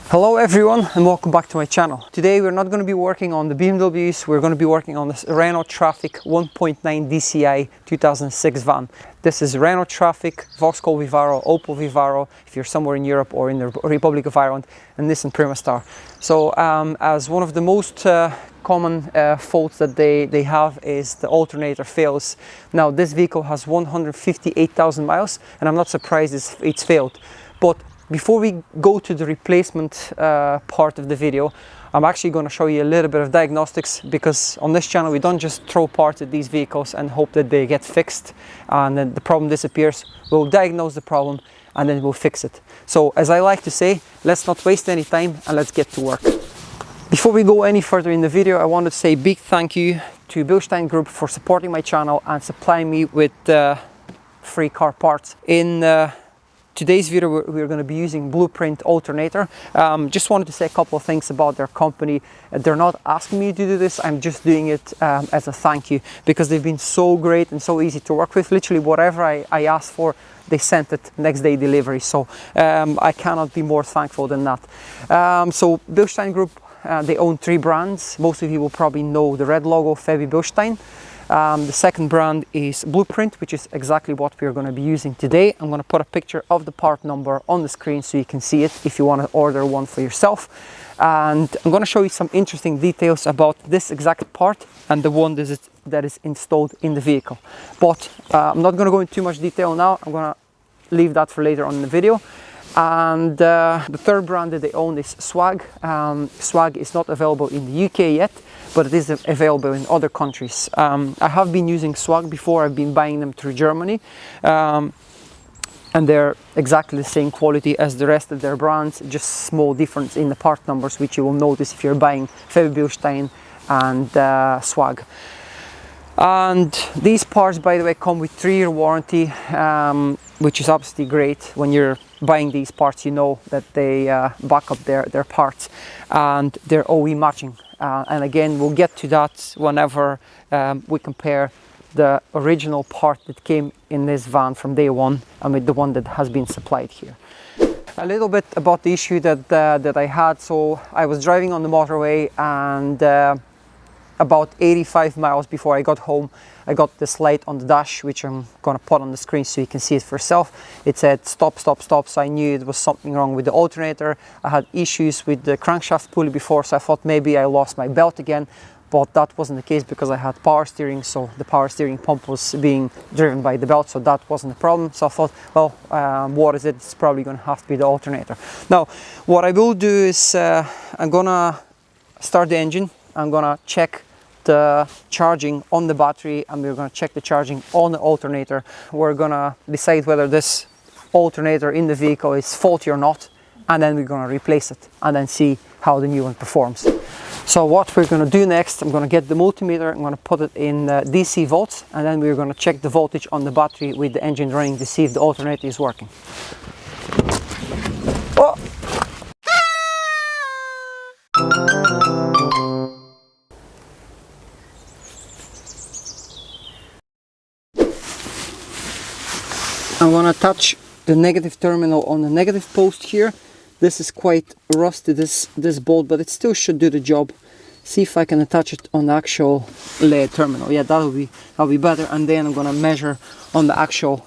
Hello everyone and welcome back to my channel. Today we're not going to be working on the BMWs, we're going to be working on this Renault Trafic 1.9 DCI 2006 van. This is Renault Trafic, Vauxhall Vivaro, Opel Vivaro, if you're somewhere in Europe or in the Republic of Ireland, and Nissan Primastar. So as one of the most common faults that they have is the alternator fails. Now this vehicle has 158,000 miles and I'm not surprised it's failed. But before we go to the replacement part of the video, I'm actually going to show you a little bit of diagnostics, because on this channel we don't just throw parts at these vehicles and hope that they get fixed and then the problem disappears. We'll diagnose the problem and then we'll fix it. So as I like to say, let's not waste any time and let's get to work. Before we go any further in the video, I want to say a big thank you to Bilstein Group for supporting my channel and supplying me with free car parts. In today's video we're going to be using Blueprint alternator. Just wanted to say a couple of things about their company. They're not asking me to do this, I'm just doing it as a thank you, because they've been so great and so easy to work with. Literally whatever I asked for, they sent it next day delivery. So I cannot be more thankful than that. So Bilstein Group, they own 3 brands. Most of you will probably know the red logo, Fabi Bilstein. The second brand is Blueprint, which is exactly what we're going to be using today. I'm going to put a picture of the part number on the screen so you can see it if you want to order one for yourself. And I'm going to show you some interesting details about this exact part and the one that is installed in the vehicle. But I'm not going to go into too much detail now. I'm going to leave that for later on in the video. And the third brand that they own is Swag. Swag is not available in the UK yet, but it is available in other countries. I have been using Swag before. I've been buying them through Germany, and they're exactly the same quality as the rest of their brands, just small difference in the part numbers, which you will notice if you're buying Fabi Bilstein and Swag. And these parts, by the way, come with 3-year warranty, which is obviously great. When you're buying these parts, you know that they back up their parts, and they're OE matching. And again, we'll get to that whenever we compare the original part that came in this van from day one and with the one that has been supplied here. A little bit about the issue that I had. So I was driving on the motorway, and about 85 miles before I got home, I got this light on the dash, which I'm going to put on the screen so you can see it for yourself. It said stop, stop, stop, so I knew it was something wrong with the alternator. I had issues with the crankshaft pulley before, so I thought maybe I lost my belt again, but that wasn't the case because I had power steering, so the power steering pump was being driven by the belt, so that wasn't a problem. So I thought, well, what is it? It's probably going to have to be the alternator. Now, what I will do is I'm going to start the engine. I'm gonna check the charging on the battery, and we're gonna check the charging on the alternator. We're gonna decide whether this alternator in the vehicle is faulty or not, and then we're gonna replace it and then see how the new one performs. So what we're gonna do next, I'm gonna get the multimeter, I'm gonna put it in DC volts, and then we're gonna check the voltage on the battery with the engine running to see if the alternator is working. Oh. I'm going to attach the negative terminal on the negative post here. This is quite rusty, this bolt, but it still should do the job. See if I can attach it on the actual LED terminal. Yeah, that'll be better. And then I'm going to measure on the actual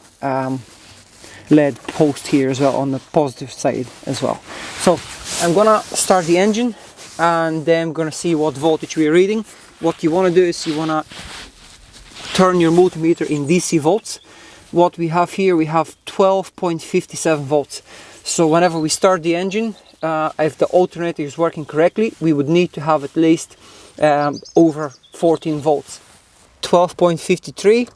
LED post here as well, on the positive side as well. So I'm going to start the engine, and then I'm going to see what voltage we're reading. What you want to do is you want to turn your multimeter in DC volts. What we have here, we have 12.57 volts. So whenever we start the engine, if the alternator is working correctly, we would need to have at least over 14 volts. 12.53,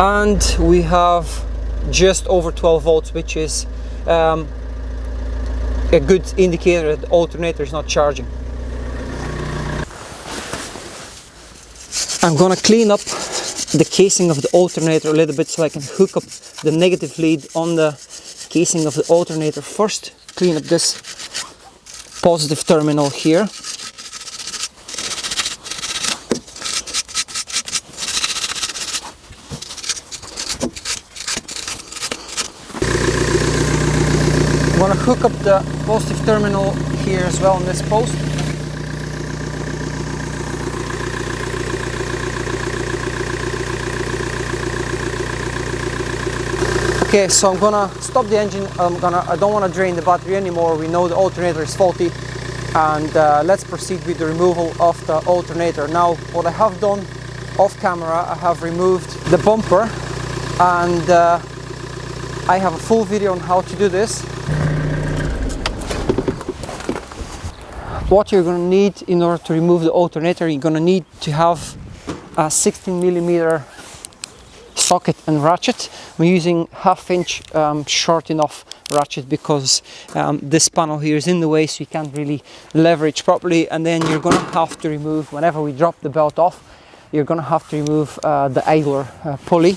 and we have just over 12 volts, which is a good indicator that the alternator is not charging. I'm gonna clean up the casing of the alternator a little bit so I can hook up the negative lead on the casing of the alternator first. Clean up this positive terminal here. I'm going to hook up the positive terminal here as well on this post. Okay, so I'm gonna stop the engine. I don't want to drain the battery anymore. We know the alternator is faulty, and let's proceed with the removal of the alternator. Now, what I have done off camera, I have removed the bumper, and I have a full video on how to do this. What you're going to need in order to remove the alternator, you're going to need to have a 16mm socket and ratchet. I'm using 1/2 inch short enough ratchet because this panel here is in the way, so you can't really leverage properly. And then you're going to have to remove, whenever we drop the belt off, you're going to have to remove the idler pulley.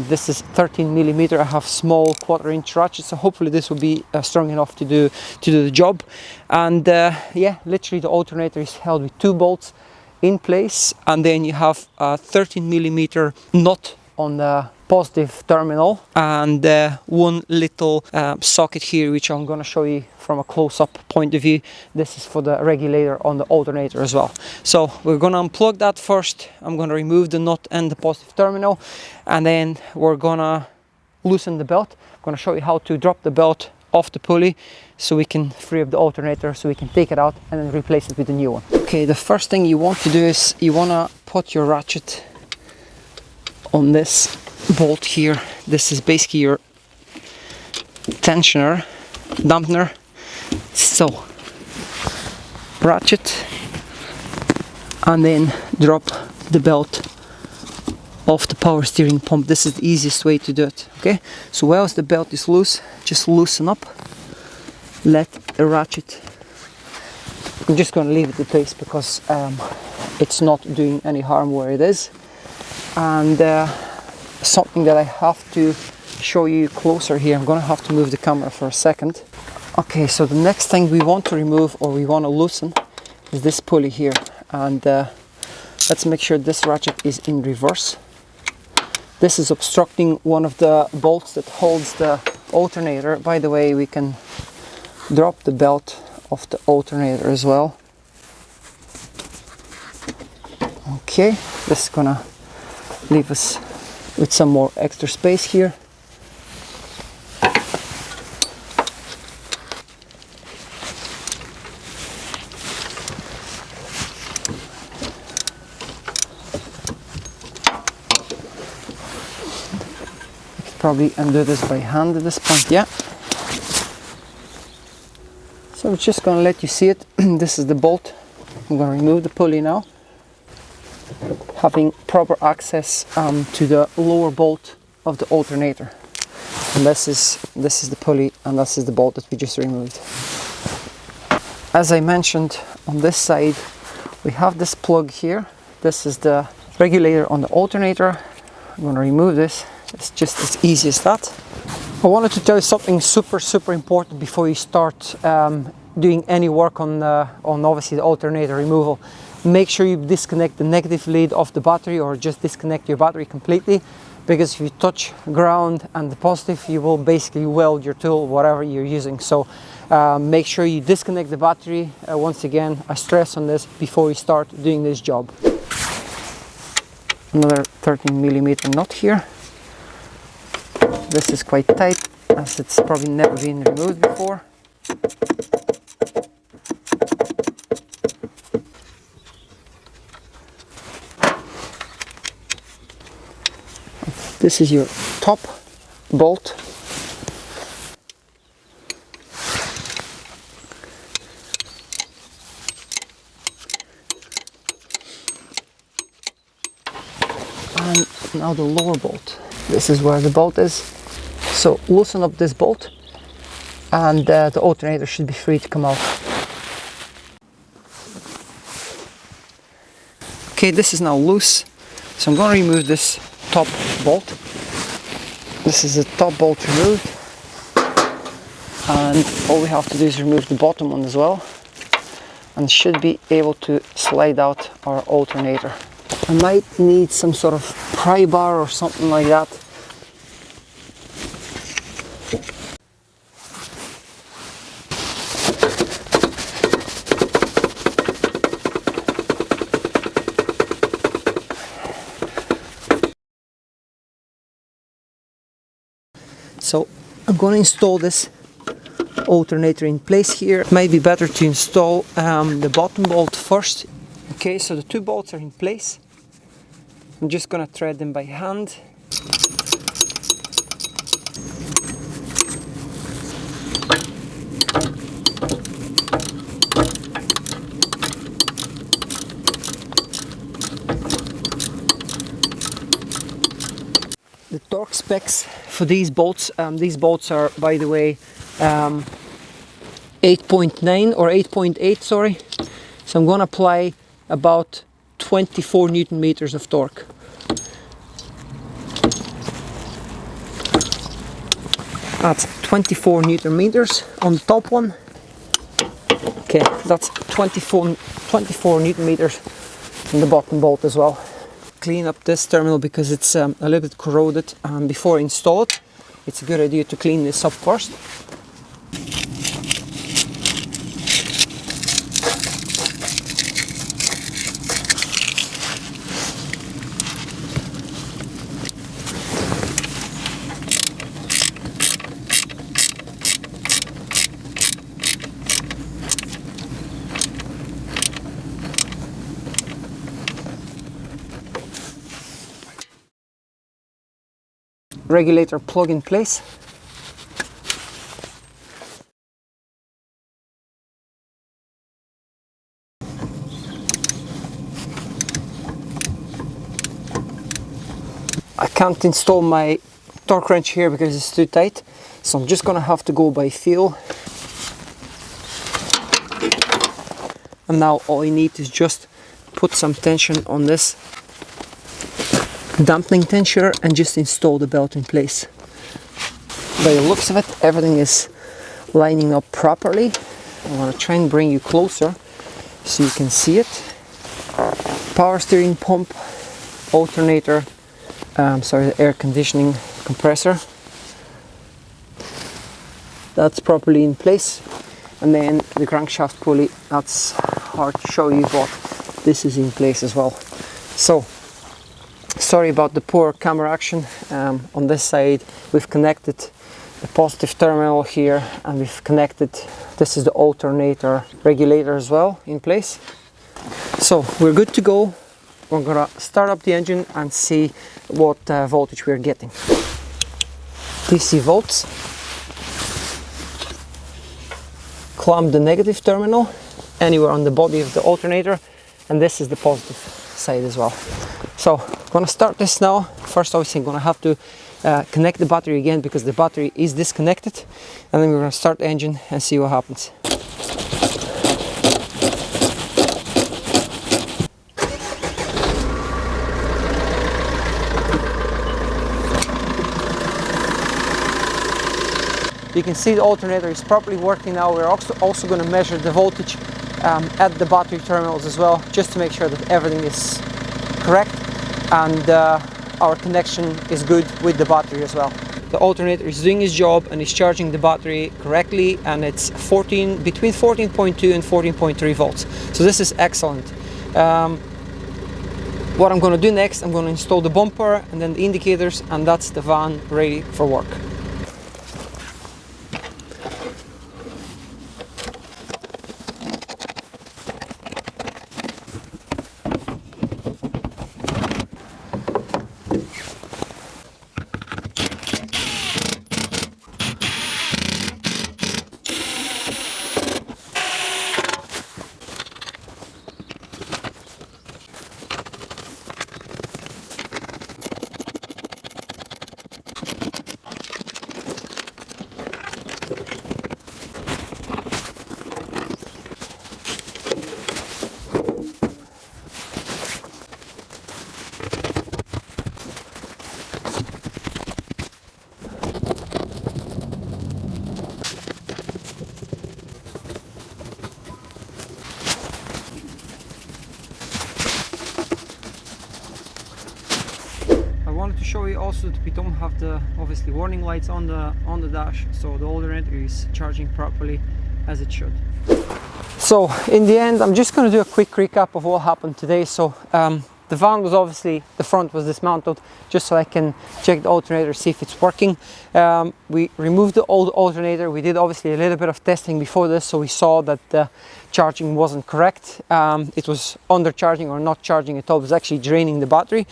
This is 13mm. I have small 1/4 inch ratchet, so hopefully this will be strong enough to do the job. And yeah, literally the alternator is held with 2 bolts in place, and then you have a 13mm nut on the positive terminal, and one little socket here, which I'm going to show you from a close-up point of view. This is for the regulator on the alternator as well. So we're going to unplug that first. I'm going to remove the nut and the positive terminal, and then we're going to loosen the belt. I'm going to show you how to drop the belt off the pulley so we can free up the alternator, so we can take it out and then replace it with a new one. Okay, the first thing you want to do is you want to put your ratchet on this bolt here. This is basically your tensioner, dampener. So ratchet, and then drop the belt off the power steering pump. This is the easiest way to do it. Okay, so whilst the belt is loose, just loosen up, let the ratchet, I'm just going to leave it in place because it's not doing any harm where it is. And something that I have to show you closer here, I'm going to have to move the camera for a second. Okay, so the next thing we want to remove, or we want to loosen, is this pulley here. And let's make sure this ratchet is in reverse. This is obstructing one of the bolts that holds the alternator. By the way, we can drop the belt off the alternator as well. Okay, this is gonna leave us with some more extra space here. Probably undo this by hand at this point. Yeah, so I'm just going to let you see it. This is the bolt. I'm going to remove the pulley now, having proper access to the lower bolt of the alternator. And this is the pulley, and this is the bolt that we just removed. As I mentioned, on this side we have this plug here. This is the regulator on the alternator. I'm going to remove this. It's just as easy as that. I wanted to tell you something super important before you start doing any work on obviously the alternator removal. Make sure you disconnect the negative lead of the battery, or just disconnect your battery completely, because if you touch ground and the positive, you will basically weld your tool, whatever you're using. So make sure you disconnect the battery. Once again, I stress on this before you start doing this job. Another 13mm nut here. This is quite tight, as it's probably never been removed before. This is your top bolt. And now the lower bolt. This is where the bolt is. So loosen up this bolt, and the alternator should be free to come out. Okay, this is now loose, so I'm going to remove this top bolt. This is the top bolt removed, and all we have to do is remove the bottom one as well, and should be able to slide out our alternator. I might need some sort of pry bar or something like that. I'm going to install this alternator in place here. Might be better to install the bottom bolt first. Okay, so the 2 bolts are in place. I'm just going to thread them by hand. The torque specs for these bolts are, by the way, 8.9 or 8.8, sorry. So I'm going to apply about 24 Newton meters of torque. That's 24 Newton meters on the top one. Okay, that's 24 Newton meters on the bottom bolt as well. Clean up this terminal because it's a little bit corroded. Before I install it, it's a good idea to clean this up first. Regulator plug in place. I can't install my torque wrench here because it's too tight, so I'm just gonna have to go by feel. And now all I need is just put some tension on this dampening tensioner and just install the belt in place. By the looks of it, everything is lining up properly. I want to try and bring you closer so you can see it. Power steering pump, alternator, the air conditioning compressor. That's properly in place. And then the crankshaft pulley, that's hard to show you, but this is in place as well. So, sorry about the poor camera action. On this side we've connected the positive terminal here, and we've connected, this is the alternator regulator as well in place. So we're good to go. We're gonna start up the engine and see what voltage we're getting. DC volts. Clamp the negative terminal anywhere on the body of the alternator, and this is the positive side as well. So I'm gonna start this now. First, obviously, I'm gonna have to connect the battery again because the battery is disconnected, and then we're gonna start the engine and see what happens. You can see the alternator is properly working now. We're also going to measure the voltage at the battery terminals as well, just to make sure that everything is correct and our connection is good with the battery as well. The alternator is doing its job and is charging the battery correctly, and it's between 14.2 and 14.3 volts. So this is excellent. What I'm going to do next, I'm going to install the bumper and then the indicators, and that's the van ready for work. I wanted to show you also that we don't have the obviously warning lights on the dash, so the alternator is charging properly as it should. So in the end, I'm just going to do a quick recap of what happened today. So the The van was obviously, the front was dismantled just so I can check the alternator, see if it's working. We removed the old alternator. We did obviously a little bit of testing before this, so we saw that the charging wasn't correct. It was undercharging or not charging at all. It was actually draining the battery.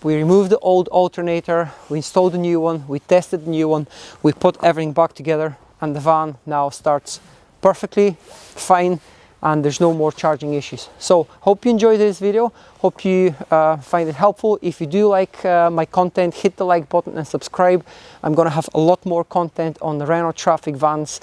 We removed the old alternator, we installed a new one, we tested the new one, we put everything back together, and the van now starts perfectly fine, and there's no more charging issues. So hope you enjoyed this video, hope you find it helpful. If you do like my content, hit the like button and subscribe. I'm gonna have a lot more content on the Renault Trafic vans.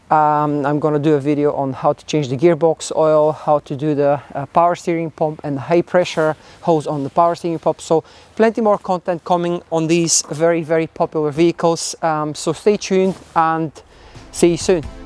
I'm gonna do a video on how to change the gearbox oil, how to do the power steering pump and the high pressure hose on the power steering pump. So plenty more content coming on these very, very popular vehicles. So stay tuned and see you soon.